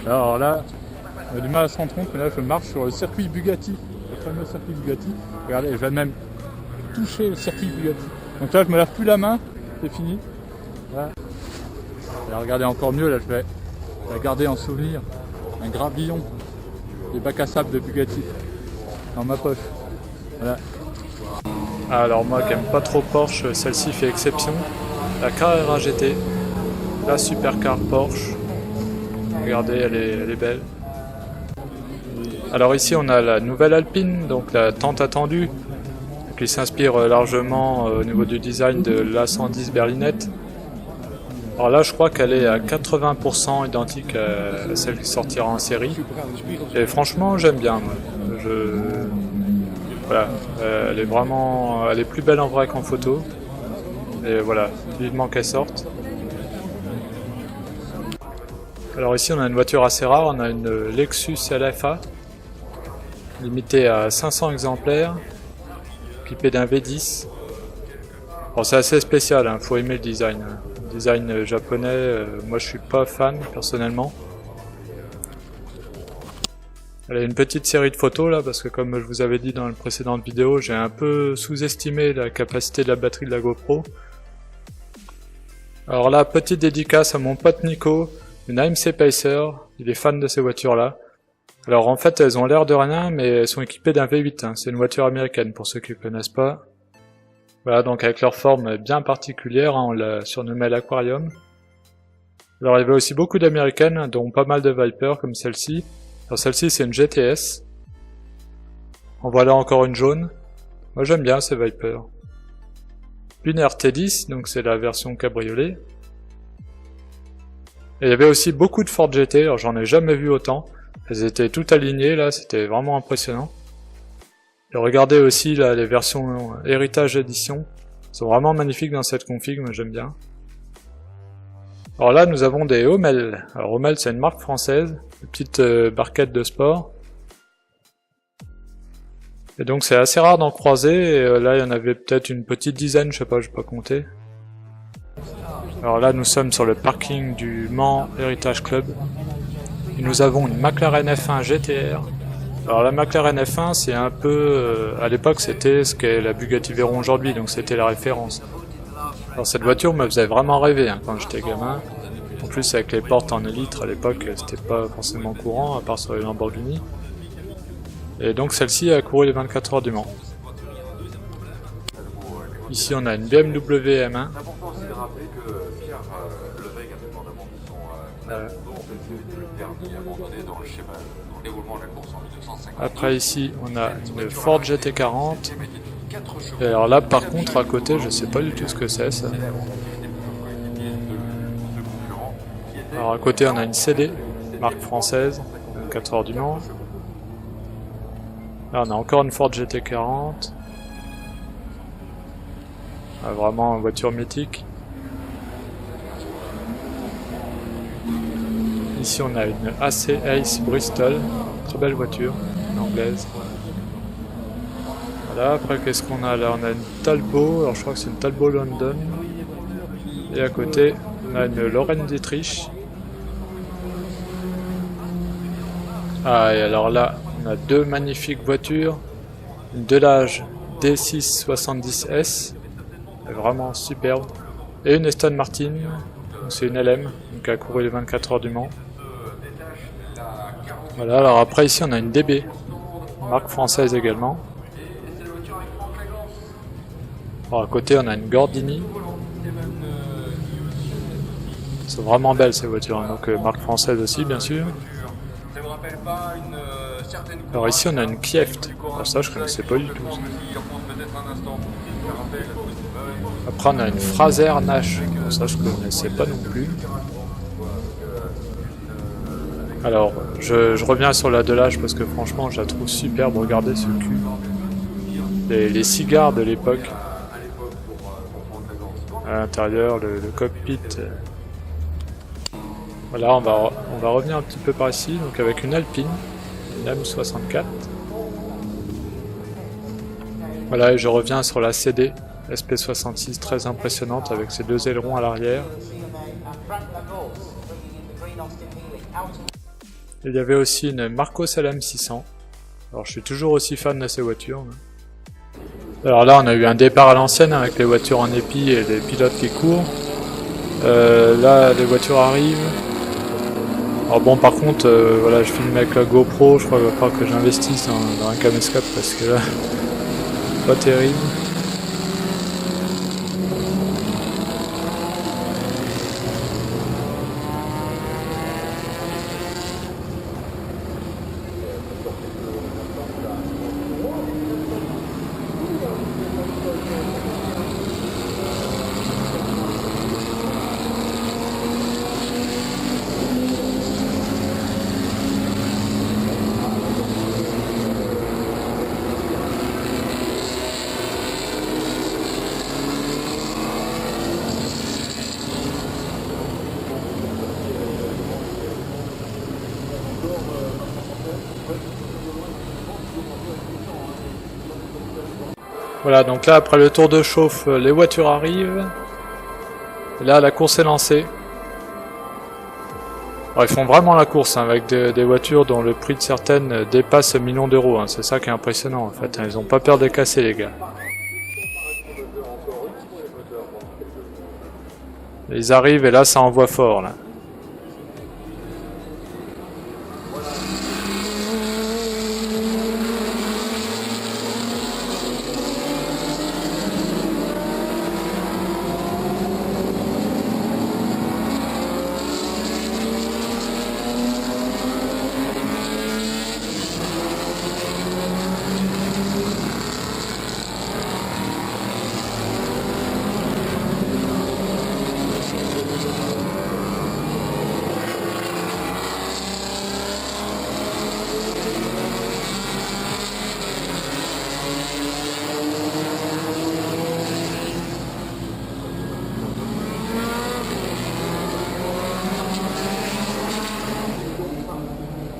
Alors là, on a du mal à se rendre compte, mais là je marche sur le circuit Bugatti, le fameux circuit Bugatti. Regardez, je vais même toucher le circuit Bugatti. Donc là je me lave plus la main, c'est fini. Voilà. Et regardez encore mieux, là je vais garder en souvenir un gravillon des bacs à sable de Bugatti dans ma poche. Voilà. Alors moi qui aime pas trop Porsche, celle-ci fait exception. La Carrera GT, la supercar Porsche. Regardez, elle est belle. Alors ici on a la nouvelle Alpine, donc la tant attendue, qui s'inspire largement au niveau du design de l'A110 berlinette. Alors là je crois qu'elle est à 80% identique à celle qui sortira en série. Et franchement j'aime bien moi. Voilà, elle est plus belle en vrai qu'en photo. Et voilà, vivement qu'elle sorte. Alors ici on a une voiture assez rare, on a une Lexus LFA, limitée à 500 exemplaires, équipée d'un V10. Bon, c'est assez spécial, hein, faut aimer le design. Le design japonais, moi je suis pas fan personnellement. Elle a une petite série de photos là, parce que comme je vous avais dit dans la précédente vidéo, j'ai un peu sous-estimé la capacité de la batterie de la GoPro. Alors là, petite dédicace à mon pote Nico, une AMC Pacer, il est fan de ces voitures là. Alors en fait elles ont l'air de rien, mais elles sont équipées d'un V8, hein. C'est une voiture américaine pour ceux qui ne connaissent pas. Voilà, donc avec leur forme bien particulière, hein, on l'a surnommée l'Aquarium. Alors il y avait aussi beaucoup d'américaines, dont pas mal de Viper comme celle-ci. Alors celle-ci c'est une GTS. En voilà encore une jaune. Moi j'aime bien ces Viper. Une RT10, donc c'est la version cabriolet. Et il y avait aussi beaucoup de Ford GT, alors j'en ai jamais vu autant. Elles étaient toutes alignées là, c'était vraiment impressionnant. Et regardez aussi là les versions Héritage Edition. Elles sont vraiment magnifiques dans cette config, moi j'aime bien. Alors là nous avons des Hommel. Alors Hommel c'est une marque française, une petite barquette de sport. Et donc c'est assez rare d'en croiser, et là il y en avait peut-être une petite dizaine, je sais pas, j'ai pas compté. Alors là nous sommes sur le parking du Mans Heritage Club. Et nous avons une McLaren F1 GTR. Alors la McLaren F1 c'est un peu, à l'époque c'était ce qu'est la Bugatti Veyron aujourd'hui, donc c'était la référence. Alors cette voiture me faisait vraiment rêver hein, quand j'étais gamin. En plus avec les portes en élytre à l'époque c'était pas forcément courant, à part sur les Lamborghini. Et donc celle-ci a couru les 24 heures du Mans. Ici on a une BMW M1. Après ici on a une Ford GT40. Et alors là par contre à côté je sais pas du tout ce que c'est ça. Alors à côté on a une CD, marque française, 24 heures du Mans. Là on a encore une Ford GT40. Ah, vraiment une voiture mythique. Ici on a une AC Ace Bristol, très belle voiture, une anglaise. Voilà, après qu'est-ce qu'on a là? On a une Talbot, alors je crois que c'est une Talbot London. Et à côté on a une Lorraine Dietrich. Ah et alors là on a deux magnifiques voitures, une Delage D670S, vraiment superbe, et une Aston Martin, c'est une LM, donc qui a couru les 24 heures du Mans. Voilà, alors après ici on a une DB, marque française également. Alors à côté on a une Gordini. C'est vraiment belles ces voitures, hein, donc marque française aussi bien sûr. Alors ici on a une Kieft, alors ça je connaissais pas du tout. Après on a une Fraser Nash, alors ça je connaissais pas non plus. Alors je reviens sur la Delage parce que franchement je la trouve superbe, regardez ce cul. Les cigares de l'époque. À l'intérieur, le cockpit. Voilà, on va revenir un petit peu par ici, donc avec une Alpine, une M64. Voilà, et je reviens sur la CD SP66, très impressionnante avec ses deux ailerons à l'arrière. Il y avait aussi une Marcos LM600. Alors je suis toujours aussi fan de ces voitures. Alors là on a eu un départ à l'ancienne avec les voitures en épi et les pilotes qui courent. Là les voitures arrivent. Alors bon par contre voilà, je filme avec la GoPro, je crois qu'il va falloir que j'investisse dans un caméscope parce que là pas terrible. Voilà, donc là après le tour de chauffe, les voitures arrivent. Et là la course est lancée. Alors, ils font vraiment la course hein, avec des voitures dont le prix de certaines dépasse 1 million d'euros. Hein. C'est ça qui est impressionnant en fait. Hein. Ils ont pas peur de les casser les gars. Ils arrivent et là ça envoie fort là.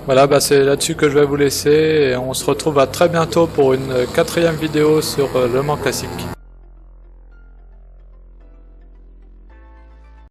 Voilà, bah c'est là-dessus que je vais vous laisser et on se retrouve à très bientôt pour une 4e vidéo sur Le Mans Classique.